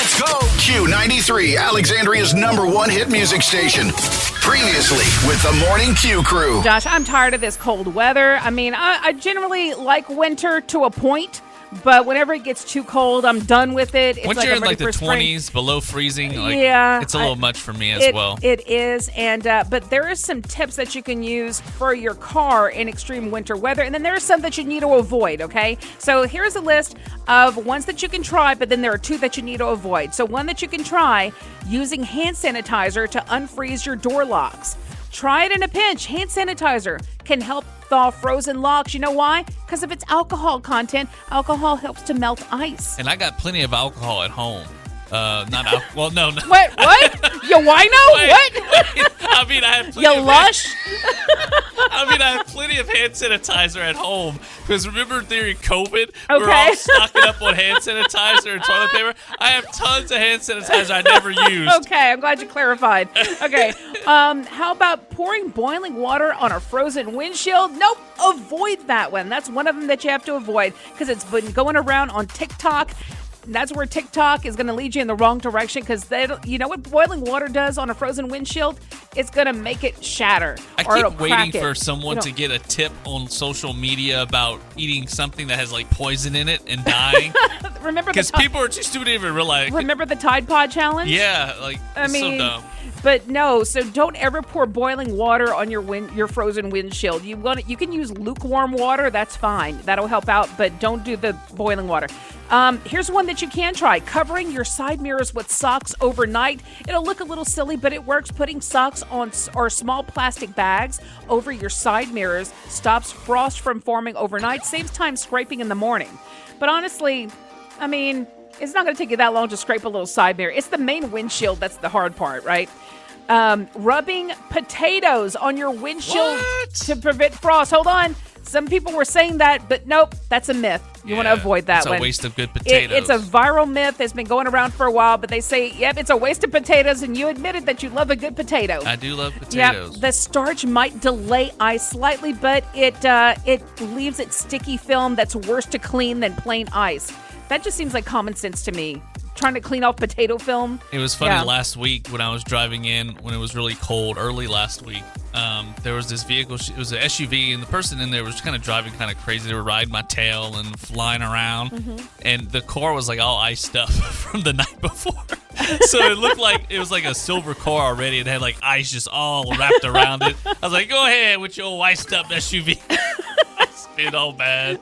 Let's go. Q93, Alexandria's #1 hit music station. Previously with the Morning Q crew. Josh, I'm tired of this cold weather. I mean, I generally like winter to a point, but whenever it gets too cold, I'm done with it. It's Once you're in I'm like ready the for 20s, spring. below freezing, it's a little much for me as well. It is, and but there is some tips that you can use for your car in extreme winter weather, and then there are some that you need to avoid, okay? So here's a list of ones that you can try, but then there are two that you need to avoid. So one that you can try, using hand sanitizer to unfreeze your door locks. Try it in a pinch. Hand sanitizer can help thaw frozen locks. You know why? Because of its alcohol content. Alcohol helps to melt ice. And I got plenty of alcohol at home. Not alcohol. Well, no. Wait, what? You wino? What? Wait. I mean, I have plenty You lush? I have plenty of hand sanitizer at home. Because remember during COVID, we were Okay. all stocking up on hand sanitizer and toilet paper? I have tons of hand sanitizer I never used. Okay, I'm glad you clarified. Okay, how about pouring boiling water on a frozen windshield? Nope, avoid that one. That's one of them that you have to avoid because it's been going around on TikTok. That's where TikTok is going to lead you in the wrong direction because you know what boiling water does on a frozen windshield? It's going to make it shatter. I or it'll keep crack waiting it. for someone to get a tip on social media about eating something that has like poison in it and dying. Remember Because people are too stupid to even realize. Remember the Tide Pod challenge? Yeah, it's so dumb. But no, so don't ever pour boiling water on your frozen windshield. You can use lukewarm water, that's fine. That'll help out, but don't do the boiling water. Here's one that you can try. Covering your side mirrors with socks overnight. It'll look a little silly, but it works. Putting socks on or small plastic bags over your side mirrors stops frost from forming overnight, saves time scraping in the morning. But honestly, I mean, it's not going to take you that long to scrape a little side mirror. It's the main windshield that's the hard part, right? Rubbing potatoes on your windshield to prevent frost. Hold on. Some people were saying that, but nope, that's a myth. You want to avoid that one. It's a waste of good potatoes. It's a viral myth. It's been going around for a while, but they say, yep, it's a waste of potatoes, and you admitted that you love a good potato. I do love potatoes. Yep, the starch might delay ice slightly, but it leaves its sticky film that's worse to clean than plain ice. That just seems like common sense to me. Trying to clean off potato film. It was funny last week when I was driving in when it was really cold, early last week. There was this vehicle, it was an SUV, and the person in there was kind of driving kind of crazy. They were riding my tail and flying around, and the car was like all iced up from the night before. So it looked like it was like a silver car already. It had like ice just all wrapped around it. I was like, go ahead with your iced up SUV. It's all bad.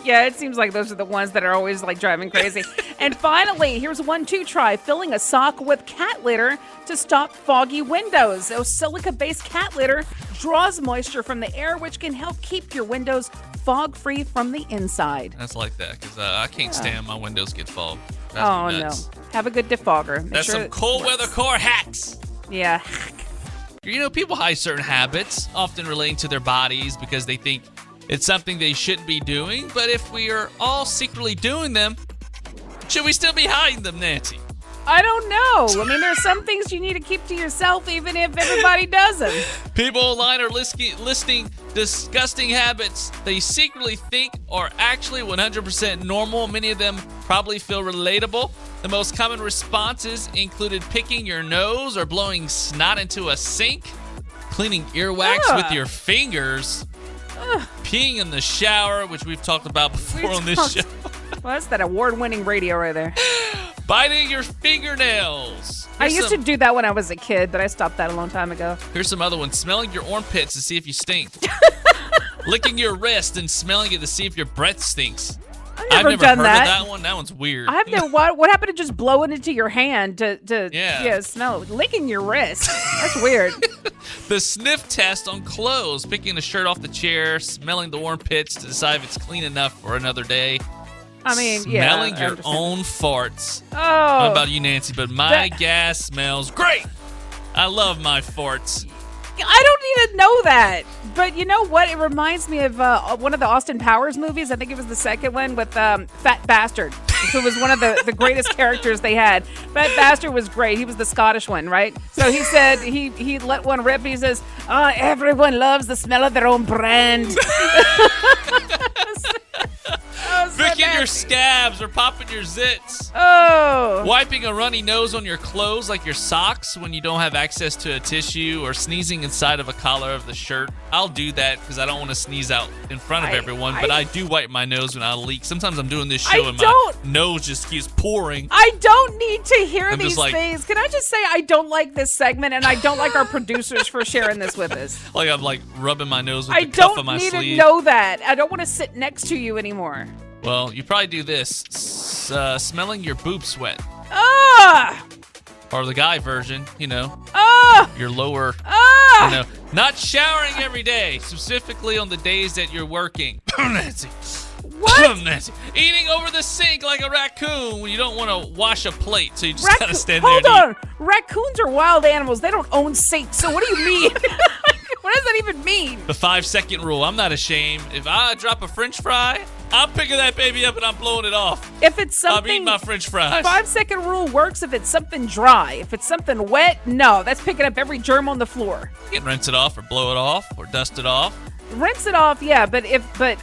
Yeah, it seems like those are the ones that are always like driving crazy. And finally, here's one to try. Filling a sock with cat litter to stop foggy windows. So silica-based cat litter draws moisture from the air, which can help keep your windows fog-free from the inside. That's like that, because I can't stand my windows get fogged. Oh, no. Have a good defogger. Make That's sure some cold weather car hacks. Yeah. You know, people hide certain habits, often relating to their bodies, because they think it's something they shouldn't be doing. But if we are all secretly doing them, should we still be hiding them, Nancy? I don't know. I mean, there's some things you need to keep to yourself, even if everybody does them. People online are listing disgusting habits they secretly think are actually 100% normal. Many of them probably feel relatable. The most common responses included picking your nose or blowing snot into a sink, cleaning earwax with your fingers, peeing in the shower, which we've talked about before on this show. Well, that's that award-winning radio right there. Biting your fingernails. I used to do that when I was a kid, but I stopped that a long time ago. Here's some other ones. Smelling your armpits to see if you stink. Licking your wrist and smelling it to see if your breath stinks. I've never done heard that. of that one. That one's weird. I've never. What happened to just blowing into your hand to smell? Licking your wrist. That's weird. The sniff test on clothes. Picking the shirt off the chair, smelling the armpits to decide if it's clean enough for another day. I mean, smelling your own farts. Oh. I don't know about you, Nancy, but my gas smells great. I love my farts. I don't even know that. But you know what? It reminds me of one of the Austin Powers movies. I think it was the second one with Fat Bastard, who was one of the greatest characters they had. Fat Bastard was great. He was the Scottish one, right? So he said, he let one rip. He says, everyone loves the smell of their own brand. so Picking your nasty. scabs or popping your zits. Oh. Wiping a runny nose on your clothes like your socks when you don't have access to a tissue, or sneezing inside of a collar of the shirt. I'll do that because I don't want to sneeze out in front of everyone, but I do wipe my nose when I leak. Sometimes I'm doing this show and my nose just keeps pouring. I don't need to hear I'm these just like- things. Can I just say I don't like this segment, and I don't like our producers for sharing this with us. Like I'm like rubbing my nose with I the cuff of don't my need sleeve. to know that. I don't want to sit next to you anymore. Well, you probably do this. Smelling your boob sweat. Ah! Or the guy version, Ah! your lower, Ah! not showering every day, specifically on the days that you're working. Nancy. What? Nancy. Eating over the sink like a raccoon when you don't want to wash a plate, so you just gotta stand there Hold and eat. on. Raccoons are wild animals. They don't own sinks. So what do you mean? What does that even mean? The 5-second rule. I'm not ashamed. If I drop a French fry, I'm picking that baby up and I'm blowing it off. If it's I'm something, eating my French fries. 5-second rule works if it's something dry. If it's something wet, no. That's picking up every germ on the floor. You can rinse it off or blow it off or dust it off. Rinse it off, yeah, but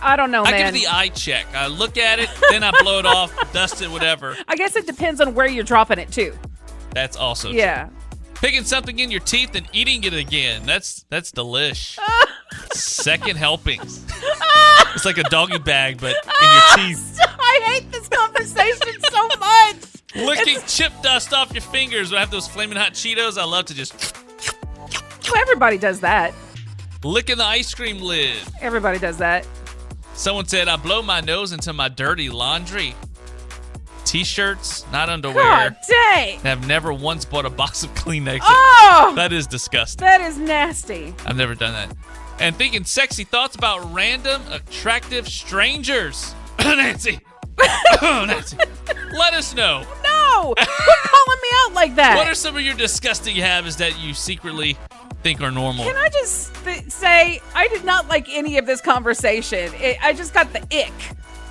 I don't know, I man. give it the eye check. I look at it, then I blow it off, dust it, whatever. I guess it depends on where you're dropping it too. That's also Yeah. true. Picking something in your teeth and eating it again. That's delish. Second helpings. It's like a doggy bag, but in your teeth. I hate this conversation so much. Licking chip dust off your fingers when I have those flaming hot Cheetos. I love to just Well, everybody does that. licking the ice cream lid. Everybody does that. Someone said, I blow my nose into my dirty laundry. T-shirts, not underwear. God dang. Have never once bought a box of Kleenex. Oh, That is disgusting. that is nasty. I've never done that. And thinking sexy thoughts about random, attractive strangers. Nancy. Nancy. Let us know. No, quit calling me out like that. What are some of your disgusting habits that you secretly think are normal? Can I just say I did not like any of this conversation. I just got the ick.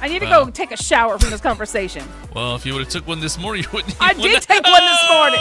I need to go take a shower from this conversation. Well, if you would have took one this morning, you wouldn't. I did take one this morning.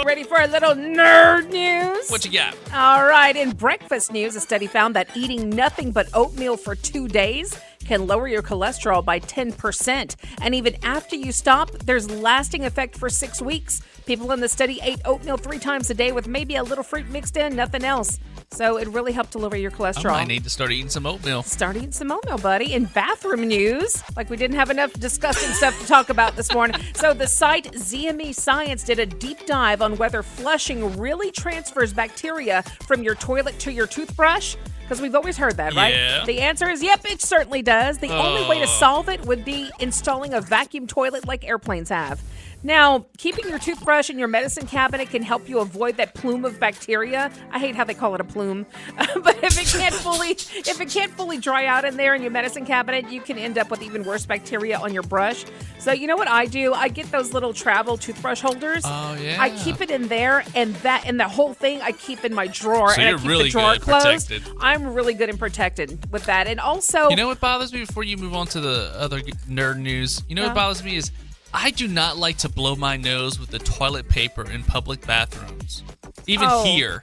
Ready for a little nerd news? What you got? All right. In breakfast news, a study found that eating nothing but oatmeal for 2 days can lower your cholesterol by 10%. And even after you stop, there's lasting effect for 6 weeks. People in the study ate oatmeal 3 times a day with maybe a little fruit mixed in, nothing else. So it really helped to lower your cholesterol. I need to start eating some oatmeal. Start eating some oatmeal, buddy. In bathroom news, like we didn't have enough disgusting stuff to talk about this morning. So the site ZME Science did a deep dive on whether flushing really transfers bacteria from your toilet to your toothbrush. Because we've always heard that, right? Yeah. The answer is yep, it certainly does. The only way to solve it would be installing a vacuum toilet like airplanes have. Now, keeping your toothbrush in your medicine cabinet can help you avoid that plume of bacteria. I hate how they call it a plume. But if it can't fully dry out in there in your medicine cabinet, you can end up with even worse bacteria on your brush. So you know what I do? I get those little travel toothbrush holders. Oh, yeah. I keep it in there, and the whole thing I keep in my drawer. So and you're I keep really the drawer good, closed. protected. I'm really good and protected with that. And also, You know what bothers me before you move on to the other nerd news? You know what bothers me is I do not like to blow my nose with the toilet paper in public bathrooms. Even here.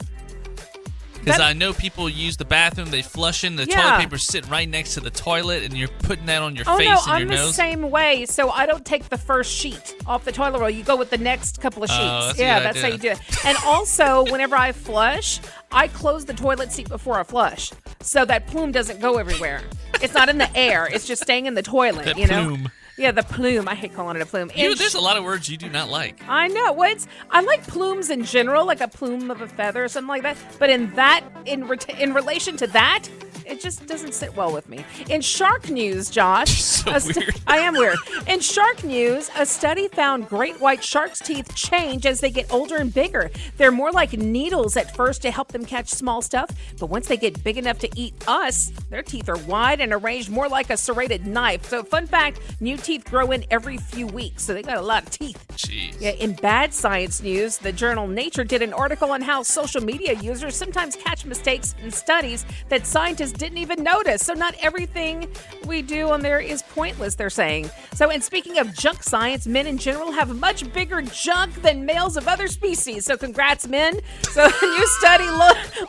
Because I know people use the bathroom, they flush in, the toilet paper sit right next to the toilet, and you're putting that on your face and your I'm the nose. same way. So I don't take the first sheet off the toilet roll. You go with the next couple of sheets. That's a Yeah, good that's how idea. you do it. And also, whenever I flush, I close the toilet seat before I flush, so that plume doesn't go everywhere. It's not in the air. It's just staying in the toilet. That you know? plume. Yeah, the plume. I hate calling it a plume. There's a lot of words you do not like. I know. Well, I like plumes in general, like a plume of a feather or something like that. But in relation to that, it just doesn't sit well with me. In shark news, Josh. So weird. I am weird. In shark news, a study found great white sharks' teeth change as they get older and bigger. They're more like needles at first to help them catch small stuff, but once they get big enough to eat us, their teeth are wide and arranged more like a serrated knife. So, fun fact, new teeth grow in every few weeks, so they got a lot of teeth. Jeez. Yeah, in bad science news, the journal Nature did an article on how social media users sometimes catch mistakes in studies that scientists didn't even notice. So not everything we do on there is pointless, they're saying. So, and speaking of junk science, men in general have much bigger junk than males of other species. So, congrats, men. So, a new study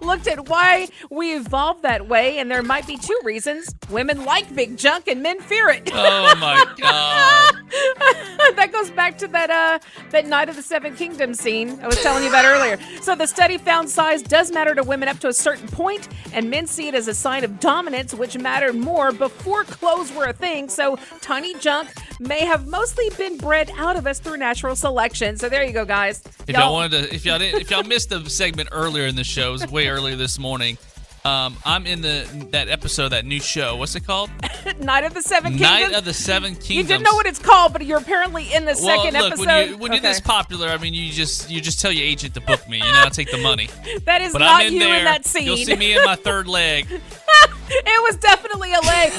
looked at why we evolved that way, and there might be two reasons. Women like big junk, and men fear it. Oh my God. That goes back to that Night of the Seven Kingdoms scene I was telling you about earlier. So the study found size does matter to women up to a certain point, and men see it as a sign of dominance, which mattered more before clothes were a thing. So tiny junk may have mostly been bred out of us through natural selection. So there you go, guys. If y'all missed the segment earlier in the show, it was way earlier this morning. I'm in that episode, that new show. What's it called? Night of the Seven Kingdoms. Night of the Seven Kingdoms. You didn't know what it's called, but you're apparently in the second episode. When you're this popular, I mean, you just tell your agent to book me. I'll take the money. That is but not I'm in you there. in that scene. You'll see me in my third leg. It was definitely a leg.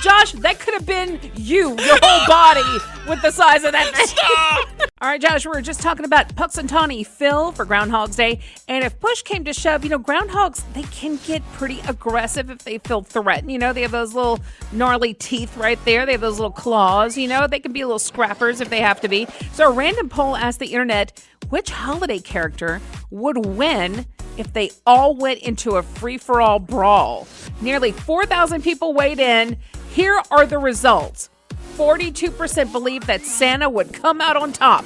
Josh, that could have been your whole body with the size of that thing. Stop! All right, Josh, we were just talking about Punxsutawney Phil for Groundhog's Day. And if push came to shove, groundhogs, they can get pretty aggressive if they feel threatened. They have those little gnarly teeth right there. They have those little claws. They can be little scrappers if they have to be. So a random poll asked the internet, which holiday character would win if they all went into a free-for-all brawl? Nearly 4,000 people weighed in. Here are the results. 42% believe that Santa would come out on top.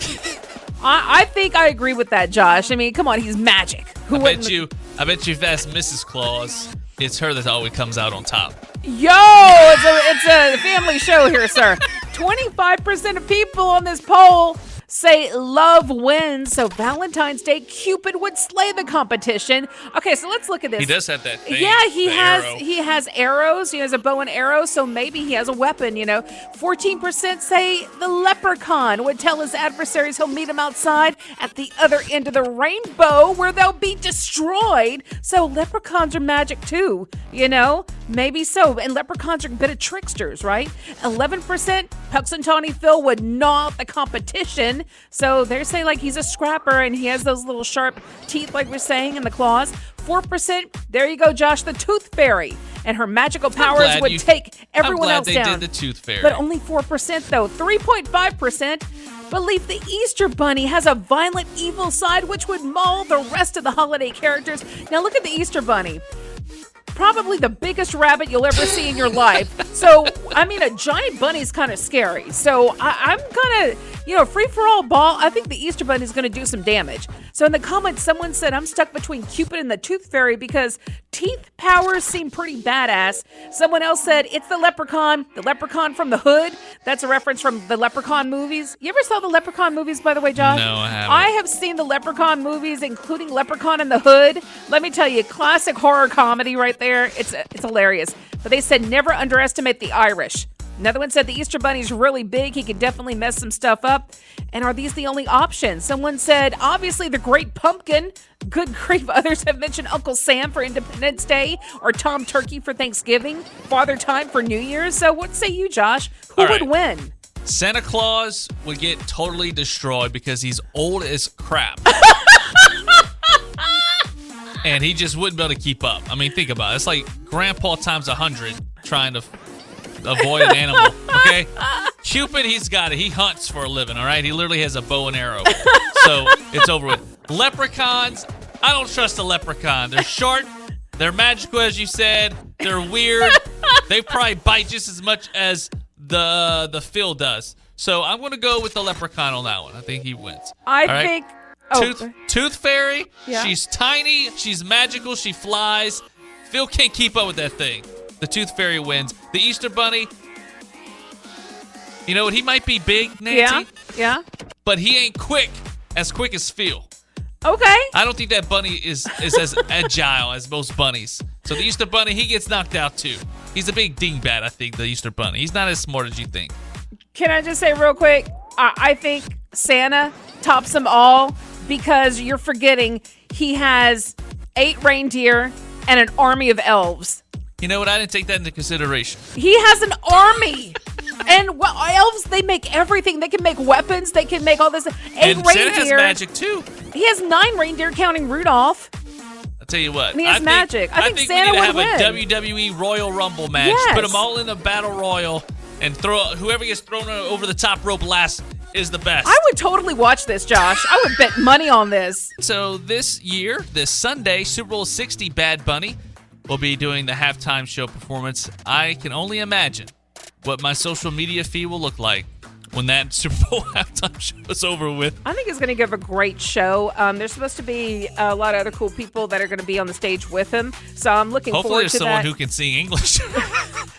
I think I agree with that, Josh. I mean, come on, he's magic. I bet you if that's Mrs. Claus, it's her that always comes out on top. Yo, it's a family show here, sir. 25% of people on this poll say love wins. So Valentine's Day, Cupid would slay the competition. Okay, so let's look at this. He does have that thing. Yeah, he arrow. has arrows. He has a bow and arrow, so maybe he has a weapon, 14% say the leprechaun would tell his adversaries he'll meet him outside at the other end of the rainbow where they'll be destroyed. So leprechauns are magic too, Maybe so. And leprechauns are a bit of tricksters, right? 11% Punxsutawney Phil would gnaw out the competition. So they're saying like he's a scrapper and he has those little sharp teeth like we're saying in the claws. 4%, there you go, Josh, the Tooth Fairy. And her magical powers would take everyone else down. I'm glad they did the Tooth Fairy. But only 4% though. 3.5% believe the Easter Bunny has a violent evil side which would maul the rest of the holiday characters. Now look at the Easter Bunny. Probably the biggest rabbit you'll ever see in your life. So, I mean, a giant bunny's kind of scary. So, I'm going to, free-for-all ball, I think the Easter Bunny's going to do some damage. So, in the comments, someone said, I'm stuck between Cupid and the Tooth Fairy because teeth powers seem pretty badass. Someone else said, it's the leprechaun from the hood. That's a reference from the Leprechaun movies. You ever saw the Leprechaun movies, by the way, Josh? No, I haven't. I have seen the Leprechaun movies, including Leprechaun in the Hood. Let me tell you, classic horror comedy right there. It's hilarious. But they said never underestimate the Irish. Another one said the Easter Bunny's really big. He could definitely mess some stuff up. And are these the only options? Someone said, obviously, the Great Pumpkin. Good grief. Others have mentioned Uncle Sam for Independence Day or Tom Turkey for Thanksgiving, Father Time for New Year's. So what say you, Josh? Who would win? Santa Claus would get totally destroyed because he's old as crap. And he just wouldn't be able to keep up. I mean, think about it. It's like Grandpa times 100 trying to avoid an animal, okay? Cupid, he's got it. He hunts for a living, all right? He literally has a bow and arrow. So it's over with. Leprechauns, I don't trust a leprechaun. They're short. They're magical, as you said. They're weird. They probably bite just as much as the Phil does. So I'm going to go with the leprechaun on that one. I think he wins. I think... Tooth Fairy, yeah. She's tiny, she's magical, she flies. Phil can't keep up with that thing. The Tooth Fairy wins. The Easter Bunny, you know what? He might be big, Nancy. Yeah. But he ain't quick as Phil. Okay. I don't think that bunny is as agile as most bunnies. So the Easter Bunny, he gets knocked out too. He's a big dingbat, I think, the Easter Bunny. He's not as smart as you think. Can I just say real quick, I think Santa tops them all because you're forgetting he has 8 reindeer and an army of elves. You know what? I didn't take that into consideration. He has an army. And elves, they make everything. They can make weapons. They can make all this. 8 and reindeer. Santa has magic too. He has 9 reindeer counting Rudolph. I'll tell you what. And he has magic. I think Santa we need would to have win. a WWE Royal Rumble match. Yes. Put them all in a battle royal and whoever gets thrown over the top rope last is the best. I would totally watch this, Josh. I would bet money on this. So this Sunday, Super Bowl 60, Bad Bunny will be doing the halftime show performance. I can only imagine what my social media feed will look like when that Super Bowl halftime show is over with. I think it's going to give a great show. There's supposed to be a lot of other cool people that are going to be on the stage with him. So I'm looking forward to that. Hopefully there's someone who can sing English.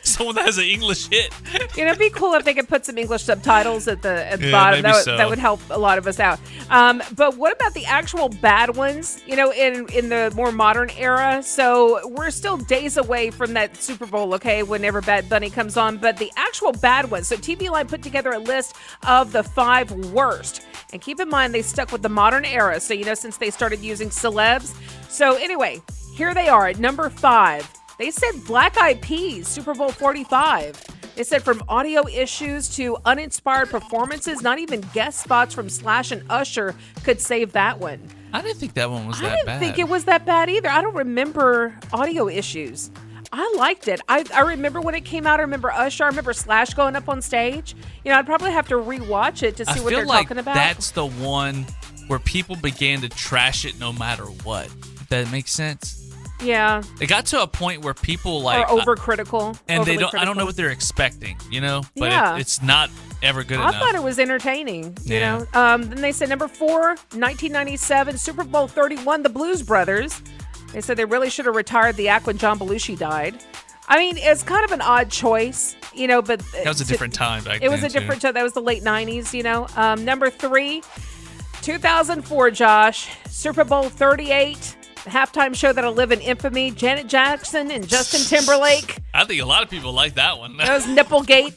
Someone that has an English hit. It'd be cool if they could put some English subtitles at the bottom. That would help a lot of us out. But what about the actual bad ones, in the more modern era? So we're still days away from that Super Bowl, okay, whenever Bad Bunny comes on. But the actual bad ones. So TV Line put together a list of the 5 worst. And keep in mind, they stuck with the modern era. So, since they started using celebs. So anyway, here they are at number 5. They said Black Eyed Peas, Super Bowl 45. They said from audio issues to uninspired performances, not even guest spots from Slash and Usher could save that one. I didn't think that one was that bad. I didn't think it was that bad either. I don't remember audio issues. I liked it. I remember when it came out. I remember Usher. I remember Slash going up on stage. I'd probably have to rewatch it to see what they're talking about. That's the one where people began to trash it no matter what. If that makes sense. Yeah. It got to a point where people are overcritical. And I don't know what they're expecting, but yeah. it's not ever good enough. I thought it was entertaining, Then they said number 4, 1997, Super Bowl 31, the Blues Brothers. They said they really should have retired the act when John Belushi died. I mean, it's kind of an odd choice, but... That was a different time back then, It was a different time. That was the late 90s, Number 3, 2004, Josh, Super Bowl 38, the halftime show that'll live in infamy, Janet Jackson and Justin Timberlake. I think a lot of people like that one. That was Nipplegate.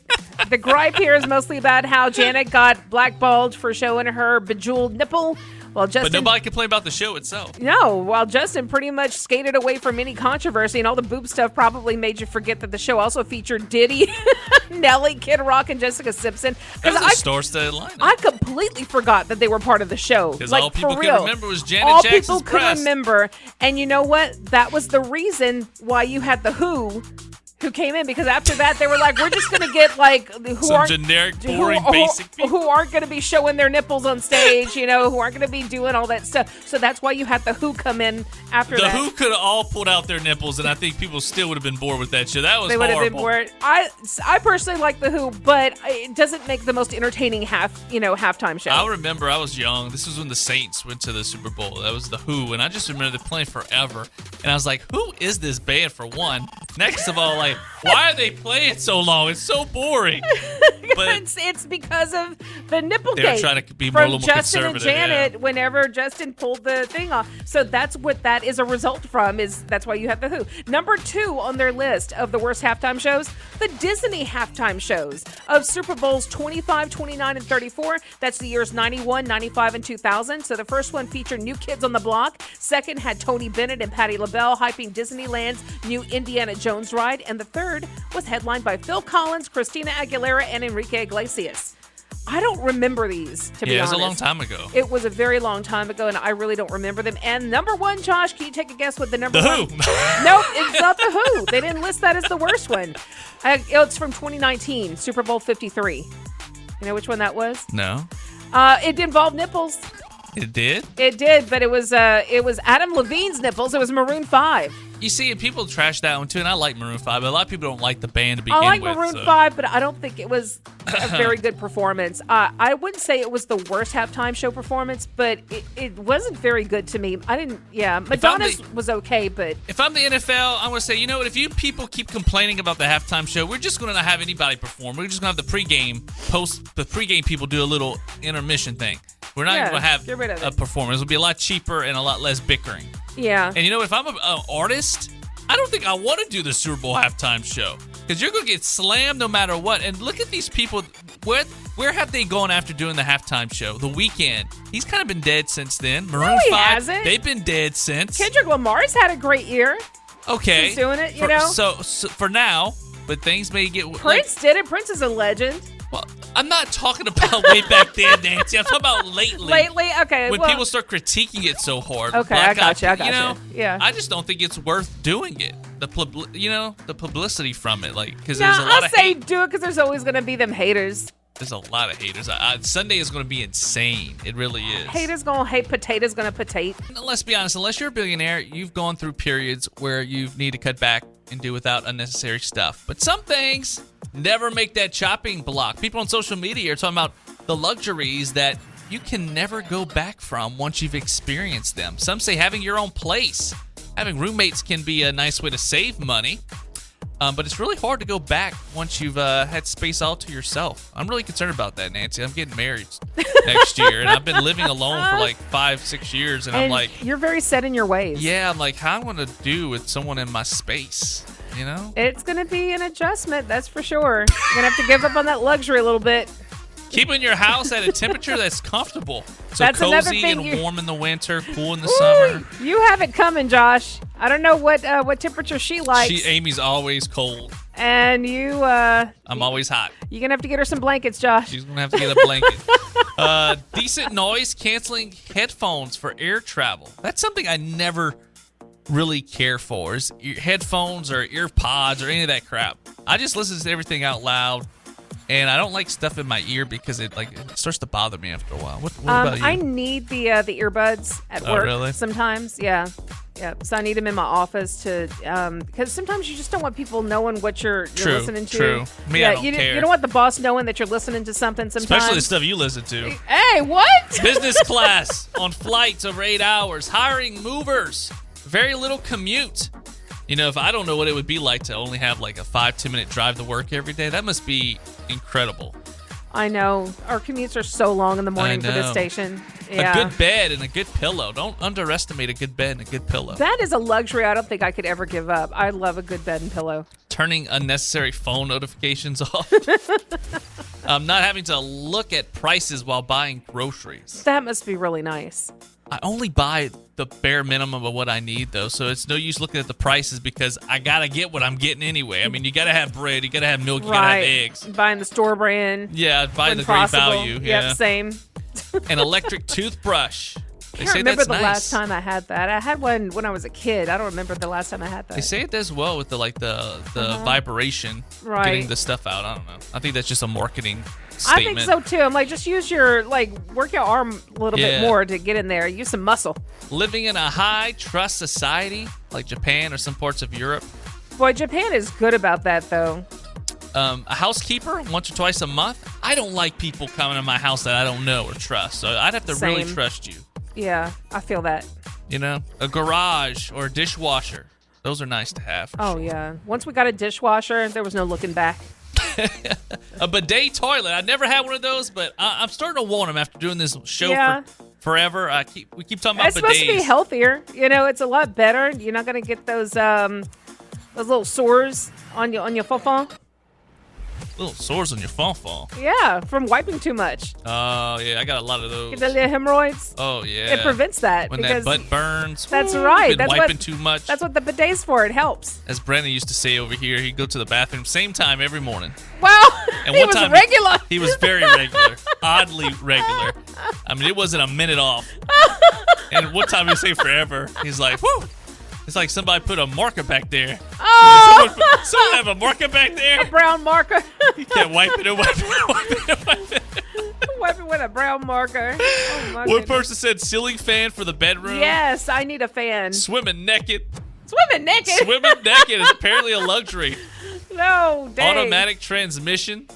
The gripe here is mostly about how Janet got blackballed for showing her bejeweled nipple. But nobody complained about the show itself. No, while Justin pretty much skated away from any controversy, and all the boob stuff probably made you forget that the show also featured Diddy, Nelly, Kid Rock, and Jessica Simpson. That was a star-studded lineup. I completely forgot that they were part of the show. Because all people could remember was Janet Jackson's All people could remember. And you know what? That was the reason why you had The Who, who came in, because after that they were like, we're just going to get some generic, boring, basic people who aren't going to be showing their nipples on stage, who aren't going to be doing all that stuff. So that's why you had the Who come in after that. The Who could have all pulled out their nipples, and I think people still would have been bored with that show. That was horrible. They would have been bored. I personally like the Who, but it doesn't make the most entertaining halftime show. I remember I was young. This was when the Saints went to the Super Bowl. That was the Who, and I just remember them playing forever. And I was like, who is this band, for one? Next of all, why are they playing so long? It's so boring. But it's because of the Nipplegate. They were trying to be a little more Justin conservative. And Janet, whenever Justin pulled the thing off. So that's what that is a result from. That's why you have the Who. Number 2 on their list of the worst halftime shows, the Disney halftime shows of Super Bowls 25, 29, and 34. That's the years 91, 95, and 2000. So the first one featured New Kids on the Block. Second had Tony Bennett and Patti LaBelle hyping Disneyland's new Indiana Jones ride. And the third was headlined by Phil Collins, Christina Aguilera, and Enrique Iglesias. I don't remember these, to be honest. Yeah, it was a long time ago. It was a very long time ago, and I really don't remember them. And number 1, Josh, can you take a guess what the number 1? The Who. Nope, it's not the Who. They didn't list that as the worst one. It's from 2019, Super Bowl 53. You know which one that was? No. It involved nipples. It did? It did, but it was Adam Levine's nipples. It was Maroon 5. You see, people trash that one too, and I like Maroon 5, but a lot of people don't like the band to begin with. I like Maroon 5, but I don't think it was a very good performance. I wouldn't say it was the worst halftime show performance, but it wasn't very good to me. Madonna's was okay, but... If I'm the NFL, I'm going to say, you know what, if you people keep complaining about the halftime show, we're just going to have anybody perform. We're just going to have the pregame people do a little intermission thing. We're not going to have a performance. It'll be a lot cheaper and a lot less bickering. Yeah. And you know, if I'm an artist, I don't think I want to do the Super Bowl halftime show, because you're going to get slammed no matter what. And look at these people. Where have they gone after doing the halftime show? The Weeknd. He's kind of been dead since then. Maroon 5. Hasn't. They've been dead since. Kendrick Lamar's had a great year. Okay. He's doing it, you know? So for now, but things may get... Prince did it. Prince is a legend. Well, I'm not talking about way back then, Nancy. I'm talking about lately. Lately? Okay. When people start critiquing it so hard. Okay, I got you. Yeah. I just don't think it's worth doing it. the publicity from it, like because No, there's a lot I of say hate. do it because there's always going to be them haters. There's a lot of haters. Sunday is going to be insane. It really is. Haters going to hate, potatoes going to potate. And let's be honest. Unless you're a billionaire, you've gone through periods where you need to cut back and do without unnecessary stuff. But some things never make that chopping block. People on social media are talking about the luxuries that you can never go back from once you've experienced them. Some say having your own place. Having roommates can be a nice way to save money. But it's really hard to go back once you've had space all to yourself. I'm really concerned about that, Nancy. I'm getting married next year, and I've been living alone for like 5-6 years, and I'm like... You're very set in your ways. Yeah, I'm like, how am I going to do with someone in my space, you know? It's going to be an adjustment, that's for sure. You're going to have to give up on that luxury a little bit. Keeping your house at a temperature that's comfortable. So That's another cozy thing and warm in the winter, cool in the summer. You have it coming, Josh. I don't know what temperature she likes. Amy's always cold. And you... I'm always hot. You're going to have to get her some blankets, Josh. She's going to have to get a blanket. Decent noise-canceling headphones for air travel. That's something I never really care for, is headphones or ear pods or any of that crap. I just listen to everything out loud. And I don't like stuff in my ear because it starts to bother me after a while. What about you? I need the earbuds at work really? sometimes. Yeah. So I need them in my office to because sometimes you just don't want people knowing what you're listening to. True. Me, I don't care. You don't want the boss knowing that you're listening to something sometimes. Especially the stuff you listen to. Hey, what? Business class on flights over 8 hours. Hiring movers. Very little commute. You know, if I don't know what it would be like to only have like a 5-10 minute drive to work every day, that must be incredible. I know. Our commutes are so long in the morning for this station. Yeah. A good bed and a good pillow. Don't underestimate a good bed and a good pillow. That is a luxury I don't think I could ever give up. I love a good bed and pillow. Turning unnecessary phone notifications off. Not having to look at prices while buying groceries. That must be really nice. I only buy the bare minimum of what I need, though, so it's no use looking at the prices because I got to get what I'm getting anyway. I mean, you got to have bread, you got to have milk, you got to have eggs. Buying the store brand. Yeah, buying the possible. great value. Yeah. Yep, same. An electric toothbrush. I can't remember the last time I had that. I had one when I was a kid. I don't remember the last time I had that. They say it does well with the vibration, getting the stuff out. I don't know. I think that's just a marketing statement. I think so too. I'm like, just use your work your arm a little bit more to get in there. Use some muscle. Living in a high trust society like Japan or some parts of Europe. Boy, Japan is good about that though. A housekeeper once or twice a month. I don't like people coming to my house that I don't know or trust. So I'd have to really trust you. Yeah, I feel that. You know, a garage or a dishwasher. Those are nice to have. Sure. Yeah. Once we got a dishwasher, there was no looking back. A bidet toilet. I never had one of those, but I'm starting to want them after doing this show for forever. We keep talking about bidets. It's supposed to be healthier. You know, it's a lot better. You're not going to get those little sores on your fofon. Little sores on your fofon. Yeah, from wiping too much. Oh, yeah, I got a lot of those. Get the little hemorrhoids. Oh, yeah. It prevents that. When that butt burns. That's right. Been wiping too much. That's what the bidet's for. It helps. As Brandon used to say over here, he'd go to the bathroom same time every morning. Wow. And he was regular. He was very regular. Oddly regular. I mean, it wasn't a minute off. And one time he'd say forever. He's like, whoo. It's like somebody put a marker back there. Oh! Someone have a marker back there. A brown marker. You can't wipe it and wipe it. Wipe it with a brown marker. Oh, my One person said ceiling fan for the bedroom. Yes, I need a fan. Swimming naked. Swimming naked? Swimming naked is apparently a luxury. No, dang. Automatic transmission.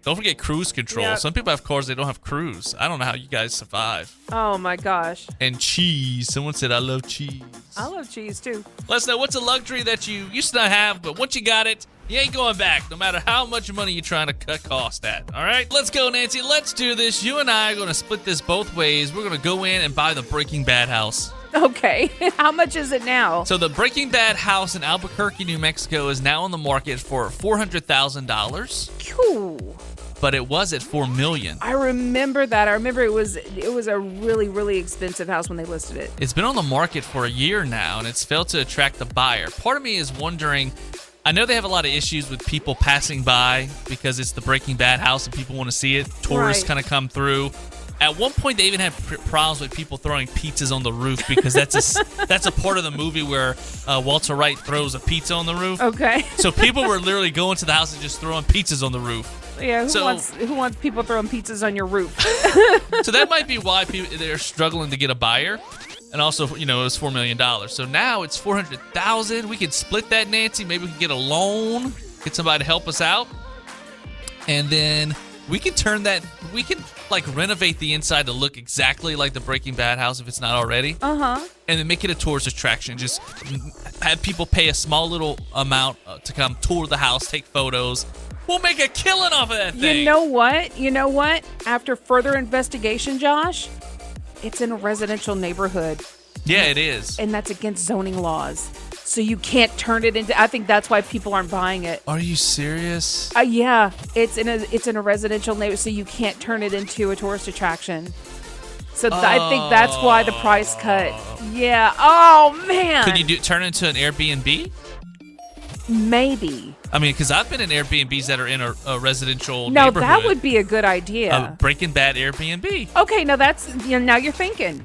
Don't forget cruise control. Yep. Some people have cars they don't have cruise. I don't know how you guys survive. Oh, my gosh. And cheese. Someone said, I love cheese. I love cheese, too. Let us know what's a luxury that you used to not have, but once you got it, you ain't going back, no matter how much money you're trying to cut cost at. All right? Let's go, Nancy. Let's do this. You and I are going to split this both ways. We're going to go in and buy the Breaking Bad house. Okay. How much is it now? So the Breaking Bad house in Albuquerque, New Mexico is now on the market for $400,000. Cool. But it was at $4 million. I remember that. I remember it was a really, really expensive house when they listed it. It's been on the market for a year now, and it's failed to attract the buyer. Part of me is wondering, I know they have a lot of issues with people passing by because it's the Breaking Bad house and people want to see it. Tourists kind of come through. At one point, they even had problems with people throwing pizzas on the roof because that's a part of the movie where Walter White throws a pizza on the roof. Okay. So people were literally going to the house and just throwing pizzas on the roof. Yeah, who wants people throwing pizzas on your roof? So that might be why they're struggling to get a buyer. And also, it was $4 million. So now it's $400,000. We could split that, Nancy. Maybe we can get a loan, get somebody to help us out. And then we can renovate the inside to look exactly like the Breaking Bad house if it's not already. Uh-huh. And then make it a tourist attraction. Just have people pay a small little amount to come tour the house, take photos. We'll make a killing off of that thing. You know what? After further investigation, Josh, it's in a residential neighborhood. Yeah, it is. And that's against zoning laws. So you can't turn it into. I think that's why people aren't buying it. Are you serious? Yeah, it's in a residential neighborhood, so you can't turn it into a tourist attraction. So I think that's why the price cut. Yeah. Oh man. Could you turn it into an Airbnb? Maybe. I mean, because I've been in Airbnbs that are in a residential neighborhood. No, that would be a good idea. A Breaking Bad Airbnb. Okay, now now you're thinking.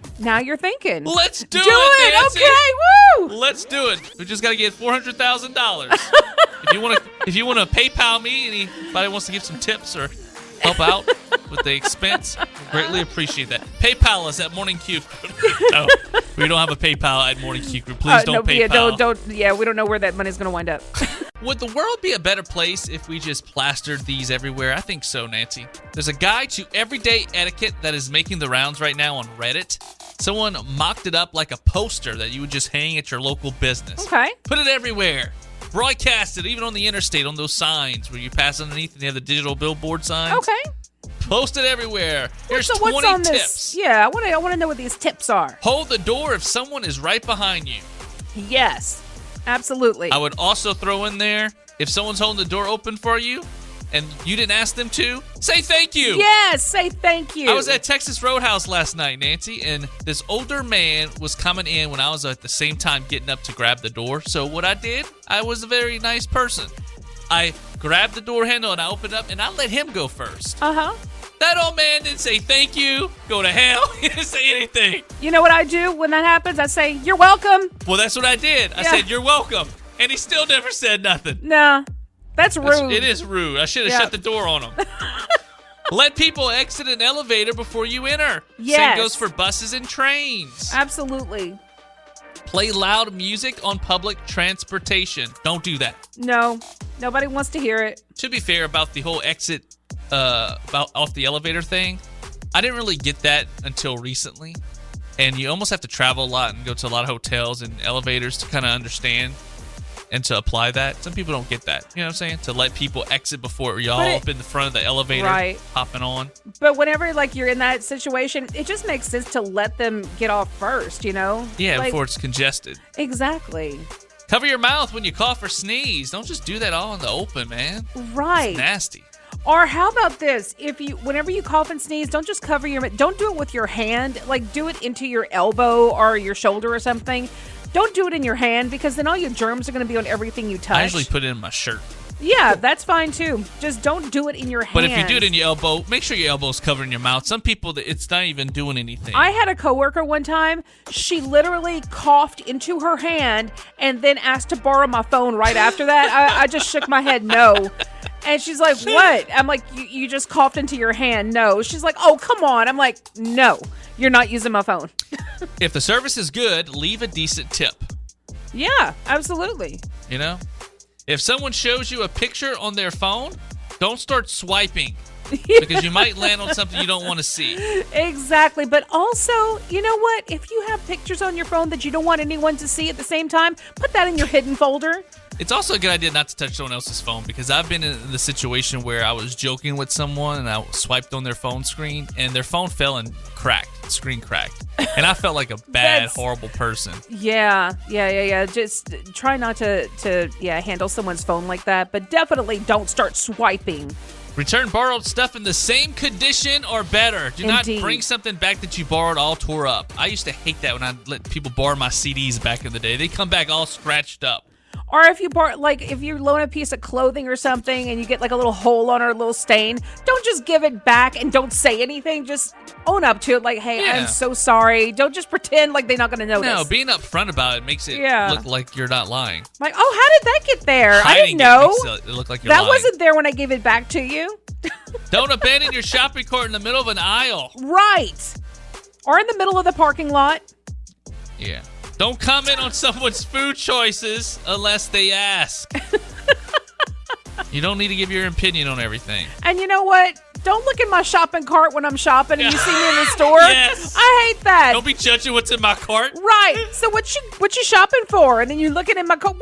Let's do it, Nancy. Okay, woo! Let's do it. We just got to get $400,000. If you want to PayPal me, anybody wants to give some tips or help out with the expense, greatly appreciate that. PayPal us at Morning Q. No, we don't have a PayPal at Morning Q Group. Please don't PayPal. Yeah, we don't know where that money's going to wind up. Would the world be a better place if we just plastered these everywhere? I think so, Nancy. There's a guide to everyday etiquette that is making the rounds right now on Reddit. Someone mocked it up like a poster that you would just hang at your local business. Okay. Put it everywhere. Broadcast it, even on the interstate, on those signs where you pass underneath and you have the digital billboard signs. Okay. Post it everywhere. Here's what's 20 on tips. This? Yeah, I want to know what these tips are. Hold the door if someone is right behind you. Yes, absolutely. I would also throw in there, if someone's holding the door open for you and you didn't ask them to, say thank you. Yes, say thank you. I was at Texas Roadhouse last night, Nancy, and this older man was coming in when I was at the same time getting up to grab the door. So what I did, I was a very nice person. I grabbed the door handle and I opened up and I let him go first. Uh-huh. That old man didn't say thank you, go to hell. He didn't say anything. You know what I do when that happens? I say, you're welcome. Well, that's what I did. I said, you're welcome. And he still never said nothing. Nah, that's rude. It is rude. I should have shut the door on him. Let people exit an elevator before you enter. Yes. Same goes for buses and trains. Absolutely. Play loud music on public transportation. Don't do that. No, nobody wants to hear it. To be fair, about the whole exit about off the elevator thing, I didn't really get that until recently. And you almost have to travel a lot and go to a lot of hotels and elevators to kind of understand and to apply that. Some people don't get that. You know what I'm saying? To let people exit before y'all up in the front of the elevator, hopping on. But whenever you're in that situation, it just makes sense to let them get off first, Yeah, before it's congested. Exactly. Cover your mouth when you cough or sneeze. Don't just do that all in the open, man. Right. It's nasty. Or how about this? Whenever you cough and sneeze, don't just cover your mouth. Don't do it with your hand. Do it into your elbow or your shoulder or something. Don't do it in your hand because then all your germs are going to be on everything you touch. I usually put it in my shirt. Yeah, that's fine too. Just don't do it in your hand. But if you do it in your elbow, make sure your elbow's covering your mouth. Some people, it's not even doing anything. I had a coworker one time. She literally coughed into her hand and then asked to borrow my phone right after that. I just shook my head no. And she's like, what? I'm like, you just coughed into your hand. No. She's like, oh, come on. I'm like, no, you're not using my phone. If the service is good, leave a decent tip. Yeah, absolutely. If someone shows you a picture on their phone, don't start swiping because you might land on something you don't want to see. Exactly. But also, you know what? If you have pictures on your phone that you don't want anyone to see at the same time, put that in your hidden folder. It's also a good idea not to touch someone else's phone because I've been in the situation where I was joking with someone and I swiped on their phone screen and their phone fell and cracked, screen cracked. And I felt like a bad, horrible person. Yeah. Just try not to handle someone's phone like that, but definitely don't start swiping. Return borrowed stuff in the same condition or better. Do not bring something back that you borrowed all tore up. I used to hate that when I let people borrow my CDs back in the day. They come back all scratched up. Or if you if you loan a piece of clothing or something and you get like a little hole on it or a little stain, don't just give it back and don't say anything. Just own up to it. Like, hey, Yeah. I'm so sorry. Don't just pretend like they're not going to notice. No, being upfront about it makes it look like you're not lying. Like, oh, how did that get there? I Hiding didn't know. it makes it look like you're That lying. wasn't there when I gave it back to you. Don't abandon your shopping cart in the middle of an aisle. Right. Or in the middle of the parking lot. Yeah. Don't comment on someone's food choices unless they ask. You don't need to give your opinion on everything. And you know what? Don't look in my shopping cart when I'm shopping and you see me in the store. Yes. I hate that. Don't be judging what's in my cart. Right. So what you shopping for? And then you looking in my cart.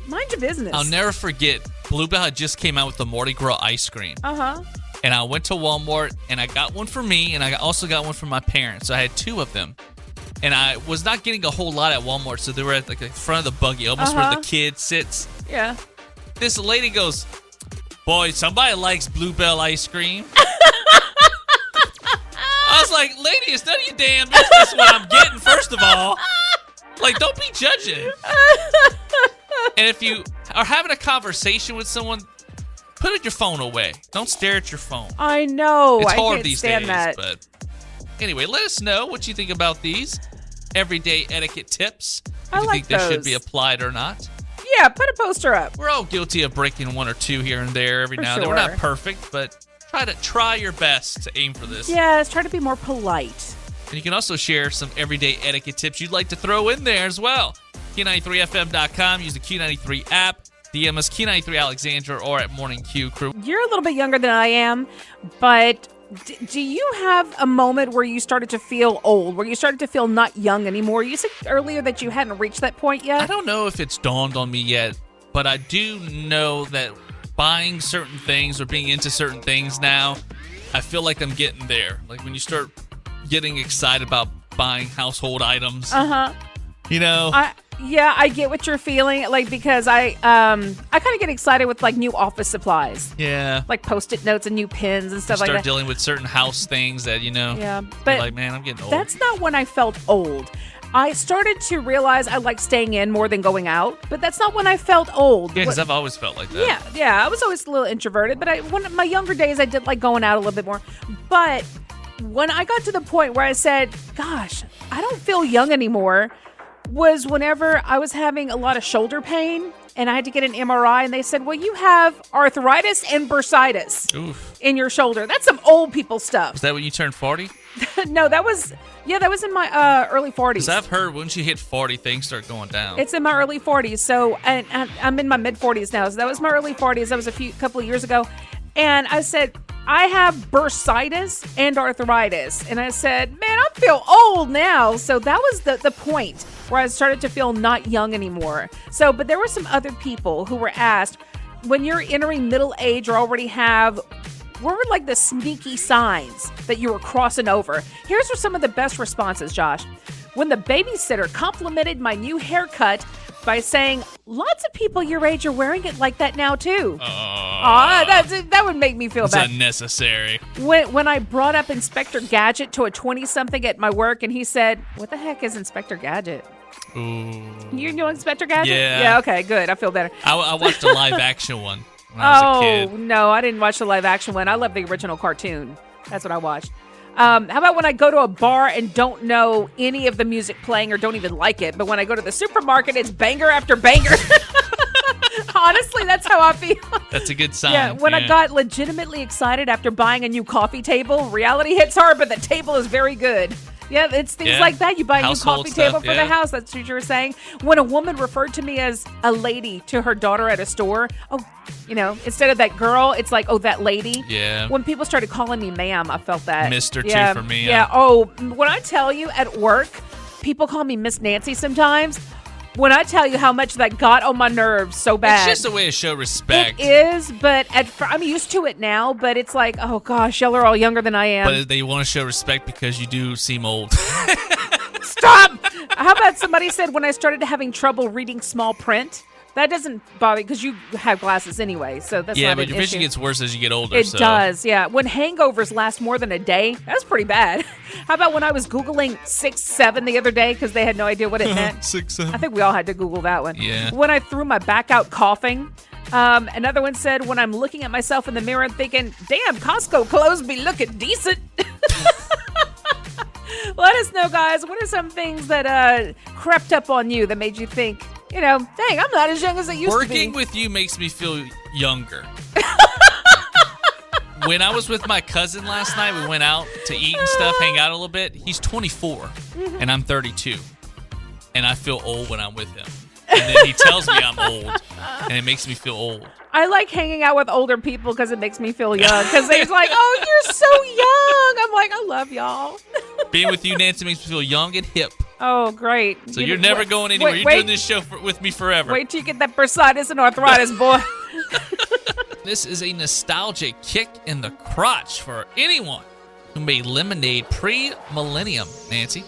Mind your business. I'll never forget. Bluebell had just came out with the Mardi Gras ice cream. Uh-huh. And I went to Walmart and I got one for me and I also got one for my parents. So I had two of them. And I was not getting a whole lot at Walmart, so they were at like the front of the buggy, almost where the kid sits. Yeah. This lady goes, "Boy, somebody likes Bluebell ice cream." I was like, "Lady, it's none of your damn business what I'm getting, first of all. Like, don't be judging." And if you are having a conversation with someone, put your phone away. Don't stare at your phone. I know. It's I hard can't these stand days, that. but anyway, let us know what you think about these everyday etiquette tips. If I you like think they should those. be applied or not. Yeah, put a poster up. We're all guilty of breaking one or two here and there every For now and then. We're not sure. perfect, but try your best to aim for this. Yes, try to be more polite. And you can also share some everyday etiquette tips you'd like to throw in there as well. Q93FM.com. Use the Q93 app. DM us Q93 Alexandra or at Morning Q Crew. You're a little bit younger than I am, but do you have a moment where you started to feel old, where you started to feel not young anymore? You said earlier that you hadn't reached that point yet. I don't know if it's dawned on me yet, but I do know that buying certain things or being into certain things now, I feel like I'm getting there. Like when you start getting excited about buying household items. Uh-huh. You know? I get what you're feeling, like, because I kind of get excited with like new office supplies. Yeah. Like Post-it notes and new pens and stuff Start like that. dealing with certain house things that, Yeah, you're but like, man, I'm getting old. that's not when I felt old. I started to realize I like staying in more than going out, but that's not when I felt old. Yeah, because I've always felt like that. Yeah. I was always a little introverted, but when my younger days, I did like going out a little bit more. But when I got to the point where I said, gosh, I don't feel young anymore, was whenever I was having a lot of shoulder pain and I had to get an MRI, and they said, well, you have arthritis and bursitis in your shoulder. That's some old people stuff. Was that when you turned 40? No, that was in my early 40s. Because I've heard once you hit 40, things start going down. It's in my early 40s. So, and I'm in my mid 40s now. So that was my early 40s. That was a couple of years ago. And I said, I have bursitis and arthritis. And I said, man, I feel old now. So that was the point where I started to feel not young anymore. So, but there were some other people who were asked, when you're entering middle age or already have, what were like the sneaky signs that you were crossing over? Here's some of the best responses, Josh. When the babysitter complimented my new haircut by saying, lots of people your age are wearing it like that now, too. That would make me feel bad. It's unnecessary. When I brought up Inspector Gadget to a 20-something at my work, and he said, what the heck is Inspector Gadget? Ooh. You know Inspector Gadget? Yeah. Yeah, okay, good. I feel better. I watched a live action one when I was a kid. No, I didn't watch the live action one. I love the original cartoon. That's what I watched. How about when I go to a bar and don't know any of the music playing or don't even like it, but when I go to the supermarket, it's banger after banger. Honestly, that's how I feel. That's a good sign. Yeah, when I got legitimately excited after buying a new coffee table, reality hits hard, but the table is very good. Yeah, it's things like that. You buy a new Household coffee stuff, table for the house. That's what you were saying. When a woman referred to me as a lady to her daughter at a store, instead of that girl, it's like, oh, that lady. Yeah. When people started calling me ma'am, I felt that. Mr. Yeah, too for me. Yeah. Oh, when I tell you at work, people call me Miss Nancy sometimes. When I tell you how much that got on my nerves so bad. It's just a way to show respect. It is, but I'm used to it now, but it's like, oh gosh, y'all are all younger than I am. But they want to show respect because you do seem old. Stop! How about somebody said when I started having trouble reading small print, That doesn't bother because you have glasses anyway, so that's not but an your vision issue. gets worse as you get older. It does, yeah. When hangovers last more than a day, that's pretty bad. How about when I was Googling 6'7" the other day because they had no idea what it meant? 6'7". I think we all had to Google that one. Yeah. When I threw my back out coughing. Another one said, when I'm looking at myself in the mirror and thinking, damn, Costco clothes be looking decent. Let us know, guys. What are some things that crept up on you that made you think, dang, I'm not as young as I used to be. Working with you makes me feel younger. When I was with my cousin last night, we went out to eat and stuff, hang out a little bit. He's 24, and I'm 32. And I feel old when I'm with him. And then he tells me I'm old, and it makes me feel old. I like hanging out with older people because it makes me feel young. Because they're like, oh, you're so young. I'm like, I love y'all. Being with you, Nancy, makes me feel young and hip. Oh, great. So you're never going anywhere. You're doing this show with me forever. Wait till you get that bursitis and arthritis, boy. This is a nostalgic kick in the crotch for anyone who made lemonade pre-millennium, Nancy.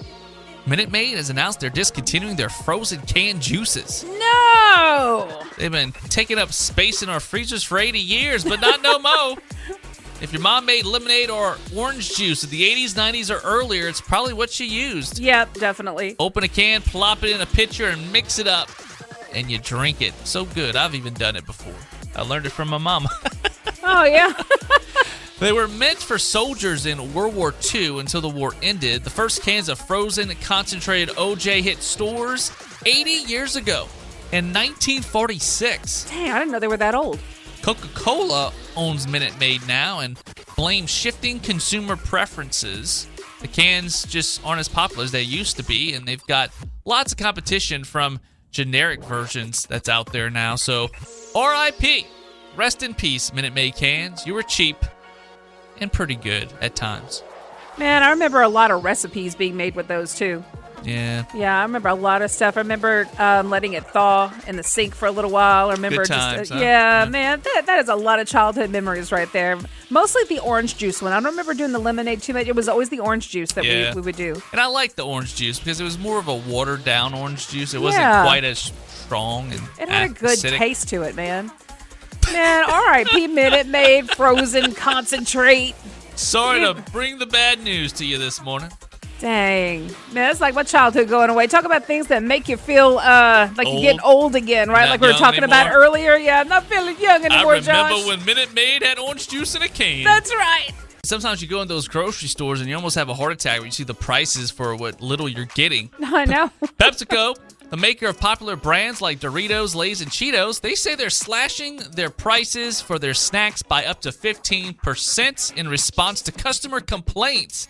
Minute Maid has announced they're discontinuing their frozen canned juices. No! They've been taking up space in our freezers for 80 years, but not no mo. If your mom made lemonade or orange juice in the 80s, 90s, or earlier, it's probably what she used. Yep, definitely. Open a can, plop it in a pitcher, and mix it up. And you drink it. So good. I've even done it before. I learned it from my mama. Oh, yeah. They were meant for soldiers in World War II until the war ended. The first cans of frozen concentrated OJ hit stores 80 years ago in 1946. Dang, I didn't know they were that old. Coca-Cola owns Minute Maid now and blames shifting consumer preferences. The cans just aren't as popular as they used to be, and they've got lots of competition from generic versions that's out there now. So, R.I.P. Rest in peace, Minute Maid cans. You were cheap and pretty good at times. Man, I remember a lot of recipes being made with those, too. Yeah. Yeah, I remember a lot of stuff. I remember letting it thaw in the sink for a little while. I remember Good times, huh? Yeah, man, that is a lot of childhood memories right there. Mostly the orange juice one. I don't remember doing the lemonade too much. It was always the orange juice that we would do. And I liked the orange juice because it was more of a watered down orange juice. It wasn't quite as strong and it had a good acidic taste to it, man. Man, R.I.P. Minute Maid frozen concentrate. Sorry to bring the bad news to you this morning. Dang. Man, it's like my childhood going away. Talk about things that make you feel like old. you're getting old again, right? Not Like we were talking about anymore. earlier. Yeah, I'm not feeling young anymore, I remember Josh. when Minute Maid had orange juice in a can. That's right. Sometimes you go in those grocery stores and you almost have a heart attack when you see the prices for what little you're getting. I know. PepsiCo, the maker of popular brands like Doritos, Lay's, and Cheetos, they say they're slashing their prices for their snacks by up to 15% in response to customer complaints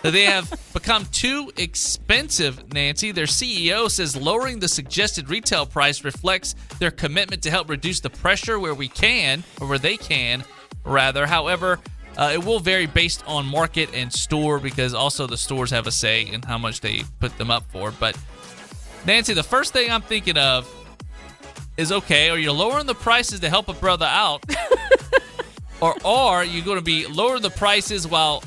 that they have become too expensive, Nancy. Their CEO says lowering the suggested retail price reflects their commitment to help reduce the pressure where they can. However, it will vary based on market and store because also the stores have a say in how much they put them up for. But Nancy, the first thing I'm thinking of is, okay, are you lowering the prices to help a brother out? Or are you going to be lowering the prices while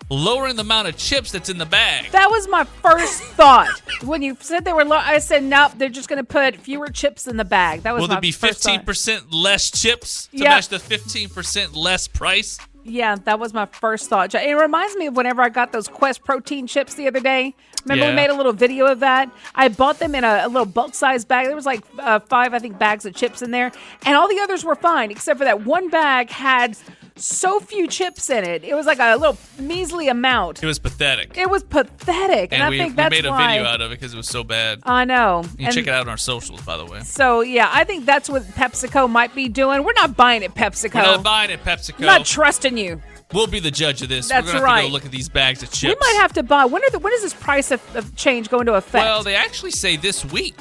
lowering the amount of chips that's in the bag? That was my first thought. When you said they were low, I said, nope, they're just going to put fewer chips in the bag. That was Will my there be first thought. 15% less chips to Yeah. match the 15% less price? Yeah, that was my first thought. It reminds me of whenever I got those Quest protein chips the other day. Remember Yeah. we made a little video of that? I bought them in a little bulk-sized bag. There was like 5, I think, bags of chips in there. And all the others were fine, except for that one bag had so few chips in it. It was like a little measly amount. It was pathetic. It was pathetic. And I we think that's made a why. video out of it because it was so bad. I know. You can check it out on our socials, by the way. So, yeah, I think that's what PepsiCo might be doing. We're not buying it, PepsiCo. We're not buying it, PepsiCo. I'm not trusting you. We'll be the judge of this. That's We're going to have to right. go look at these bags of chips. We might have to buy. When does this price of change go into effect? Well, they actually say this week,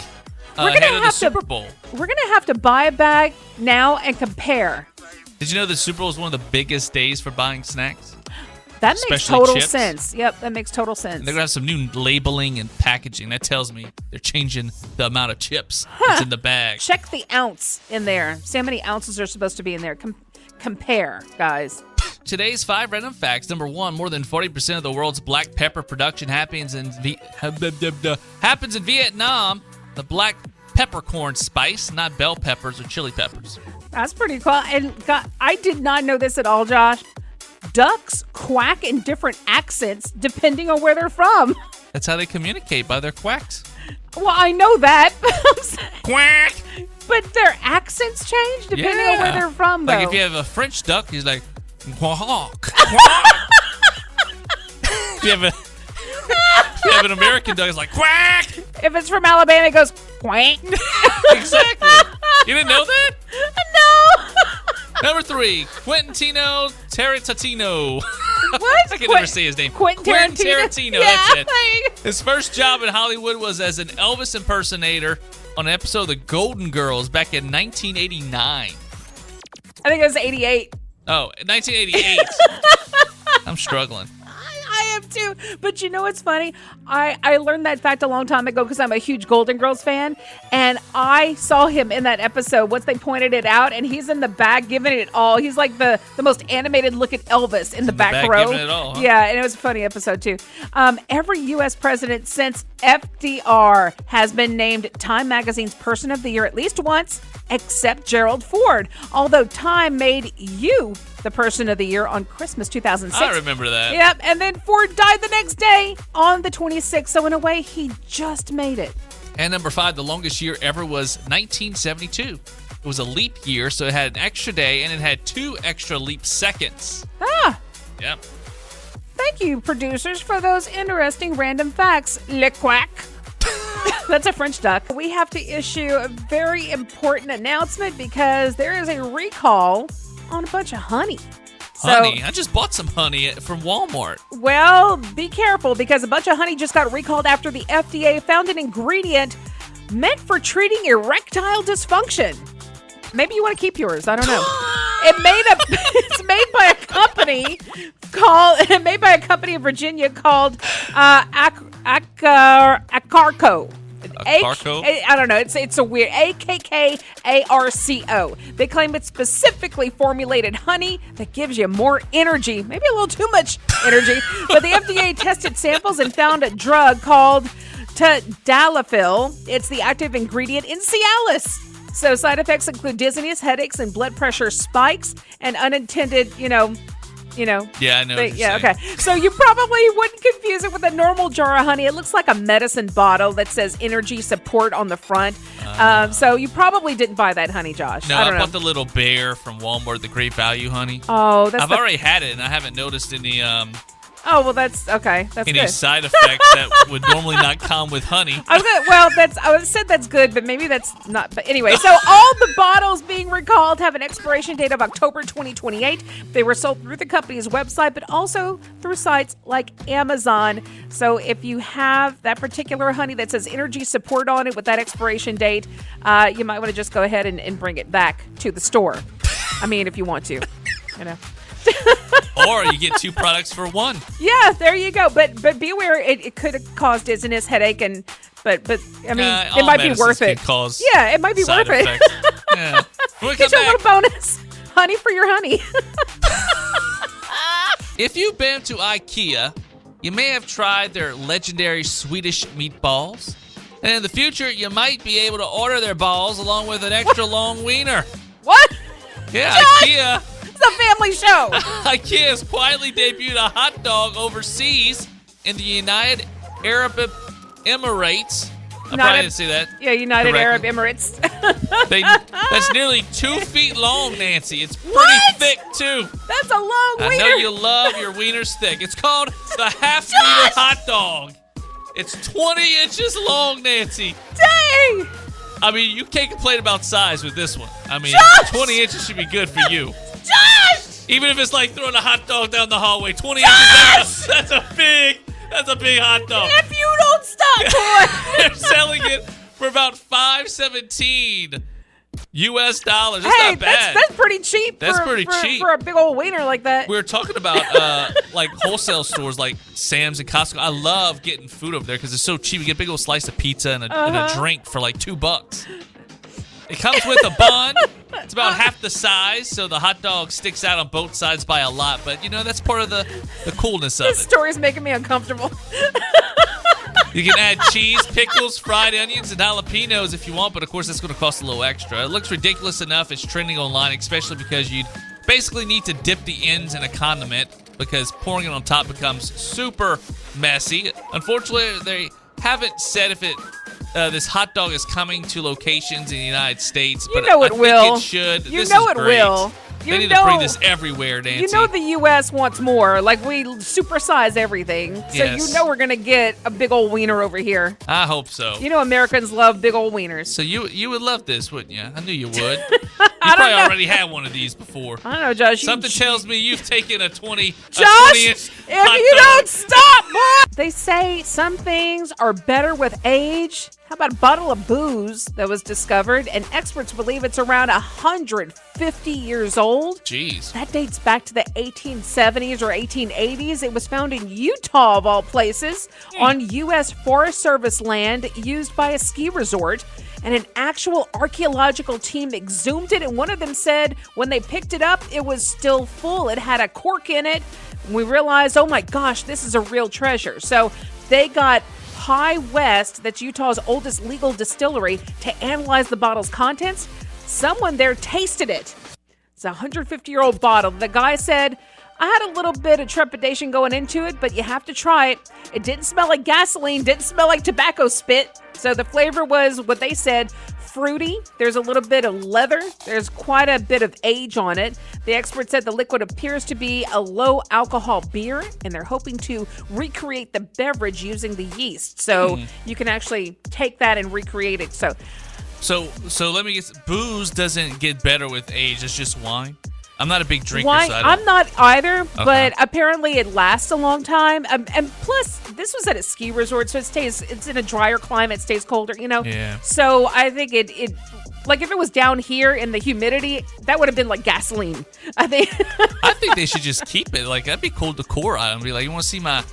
We're gonna ahead of the have to- Super Bowl. We're going to have to buy a bag now and compare. Did you know the Super Bowl is one of the biggest days for buying snacks? That makes Especially total chips. sense. Yep, that makes total sense. And they're going to have some new labeling and packaging. That tells me they're changing the amount of chips that's in the bag. Check the ounce in there. See how many ounces are supposed to be in there. Compare, guys. Today's 5 random facts. Number 1, more than 40% of the world's black pepper production happens in Vietnam. The black peppercorn spice, not bell peppers or chili peppers. That's pretty cool. And God, I did not know this at all, Josh. Ducks quack in different accents depending on where they're from. That's how they communicate, by their quacks. Well, I know that. Quack! But their accents change depending on where they're from, though. Like if you have a French duck, he's like, quack, quack. If you have an American duck, it's like, quack! If it's from Alabama, it goes, quack. Exactly. You didn't know that? No. Number 3, Quentino Tarantino. What? I can never say his name. Quentin Tarantino. Yeah, that's it. His first job in Hollywood was as an Elvis impersonator on an episode of The Golden Girls back in 1989. I think it was 88. Oh, 1988. I'm struggling. I am too. But you know what's funny? I learned that fact a long time ago because I'm a huge Golden Girls fan. And I saw him in that episode once they pointed it out. And he's in the back giving it all. He's like the most animated looking Elvis in the back row. Giving it all, huh? Yeah, and it was a funny episode too. Every U.S. president since FDR has been named Time Magazine's Person of the Year at least once, except Gerald Ford. Although Time made you the Person of the Year on Christmas 2006. I remember that. Yep, and then Ford died the next day on the 26th. So in a way, he just made it. And number 5, the longest year ever was 1972. It was a leap year, so it had an extra day, and it had 2 extra leap seconds. Ah, Yep. thank you, producers, for those interesting random facts. Le quack. That's a French duck. We have to issue a very important announcement because there is a recall on a bunch of honey. Honey? I just bought some honey from Walmart. Well, be careful because a bunch of honey just got recalled after the FDA found an ingredient meant for treating erectile dysfunction. Maybe you want to keep yours. I don't know. It's made by a company in Virginia called Acarco. Acarco? I don't know. It's a weird AKKARCO. They claim it's specifically formulated honey that gives you more energy, maybe a little too much energy. But the FDA tested samples and found a drug called tadalafil. It's the active ingredient in Cialis. So side effects include dizziness, headaches, and blood pressure spikes, and unintended, Yeah, I know. okay. So you probably wouldn't confuse it with a normal jar of honey. It looks like a medicine bottle that says energy support on the front. So you probably didn't buy that honey, Josh. No, I don't know. bought the little bear from Walmart, the Great Value honey. Oh, I've already had it, and I haven't noticed any Oh, well, that's okay. That's any good. side effects that would normally not come with honey. I said that's good, but maybe that's not. But anyway, so all the bottles being recalled have an expiration date of October 2028. They were sold through the company's website, but also through sites like Amazon. So if you have that particular honey that says energy support on it with that expiration date, you might want to just go ahead and bring it back to the store. I mean, if you want to, Or you get 2 products for 1. Yeah, there you go. But be aware, it could cause dizziness, headache, but I mean, it might be worth it. Yeah, it might be worth it. Yeah. Get your little bonus, honey for your honey. If you've been to IKEA, you may have tried their legendary Swedish meatballs. And in the future, you might be able to order their balls along with an extra long wiener. What? Yeah, John! IKEA. It's a family show. IKEA has quietly debuted a hot dog overseas in the United Arab Emirates. I probably didn't see that. Yeah, United correctly. Arab Emirates. That's nearly 2 feet long, Nancy. It's pretty thick, too. That's a long wiener. I know you love your wieners thick. It's called the half-meter hot dog. It's 20 inches long, Nancy. Dang. I mean, you can't complain about size with this one. I mean, Josh! 20 inches should be good for you. Josh! Even if it's like throwing a hot dog down the hallway, 20 Josh! inches, that's a big hot dog. If you don't stop, boy. They're selling it for about $5.17 US. That's not bad. That's pretty cheap. That's pretty cheap. For a big old wiener like that. We were talking about like wholesale stores like Sam's and Costco. I love getting food over there because it's so cheap. You get a big old slice of pizza and a drink for like $2. It comes with a bun. It's about half the size, so the hot dog sticks out on both sides by a lot. But, that's part of the coolness of This it. story's making me uncomfortable. You can add cheese, pickles, fried onions, and jalapenos if you want, but of course that's going to cost a little extra. It looks ridiculous enough. It's trending online, especially because you'd basically need to dip the ends in a condiment because pouring it on top becomes super messy. Unfortunately, they haven't said if this hot dog is coming to locations in the United States, but I think it should. You know it will. They need to bring this everywhere, Nancy. You know the U.S. wants more. Like, we supersize everything. So Yes. you know we're going to get a big old wiener over here. I hope so. You know Americans love big old wieners. So you would love this, wouldn't you? I knew you would. You probably already had one of these before. I don't know, Josh. Something tells me you've taken a 20 Josh, 20-inch if hot you dog. don't stop, boy. They say some things are better with age. How about a bottle of booze that was discovered, and experts believe it's around 150 years old? Jeez. That dates back to the 1870s or 1880s. It was found in Utah, of all places, on U.S. Forest Service land used by a ski resort. And an actual archaeological team exhumed it, and one of them said when they picked it up, it was still full. It had a cork in it. We realized, oh my gosh, this is a real treasure. So they got High West, that's Utah's oldest legal distillery, to analyze the bottle's contents. Someone there tasted it. It's a 150-year-old bottle. The guy said, I had a little bit of trepidation going into it, but you have to try it. It didn't smell like gasoline, didn't smell like tobacco spit. So the flavor was what they said, fruity. There's a little bit of leather. There's quite a bit of age on it. The expert said the liquid appears to be a low alcohol beer, and they're hoping to recreate the beverage using the yeast. So you can actually take that and recreate it. So let me guess. Booze doesn't get better with age. It's just wine. I'm not a big drinker. Wine, So I don't... I'm not either, Okay. but apparently it lasts a long time. And plus, this was at a ski resort, so it's in a drier climate, stays colder, you know? Yeah. So I think it like if it was down here in the humidity, that would have been like gasoline. I think they should just keep it. Like, that'd be cool decor item. Be like, you want to see my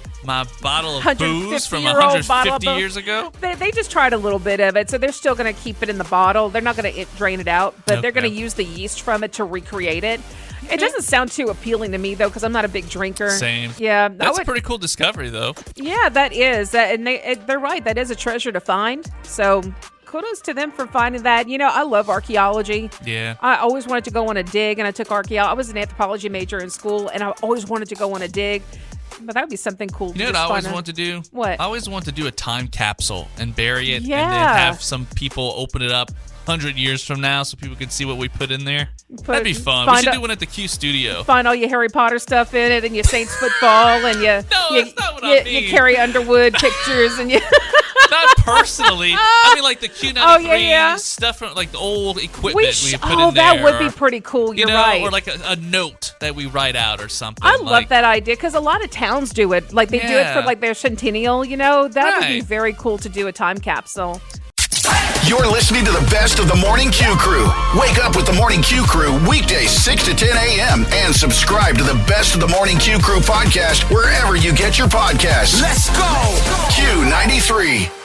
bottle of booze from 150 years ago? They just tried a little bit of it, so they're still going to keep it in the bottle. They're not going to drain it out, but they're going to use the yeast from it to recreate it. It doesn't sound too appealing to me, though, because I'm not a big drinker. Same. Yeah. That's a pretty cool discovery, though. Yeah, that is. And they're right. That is a treasure to find. So kudos to them for finding that. You know, I love archaeology. Yeah. I always wanted to go on a dig, and I took archaeology. I was an anthropology major in school, and I always wanted to go on a dig. But that would be something cool. You know what I always want to do? What? I always want to do a time capsule and bury it, Yeah. and then have some people open it up 100 years from now so people can see what we put in there. That'd be fun. We should do one at the Q Studio. Find all your Harry Potter stuff in it, and your Saints football, and that's not what I mean. You Carrie Underwood pictures, and you. Not personally. I mean, like the Q93 stuff from like the old equipment we put in there. That would be pretty cool. You're right. Or like a note that we write out or something. I love that idea because a lot of towns do it. Like they do it for like their centennial. You know, that would be very cool to do a time capsule. You're listening to the best of the Morning Q Crew. Wake up with the Morning Q Crew weekdays 6 to 10 a.m. and subscribe to the best of the Morning Q Crew podcast wherever you get your podcasts. Let's go! Q93.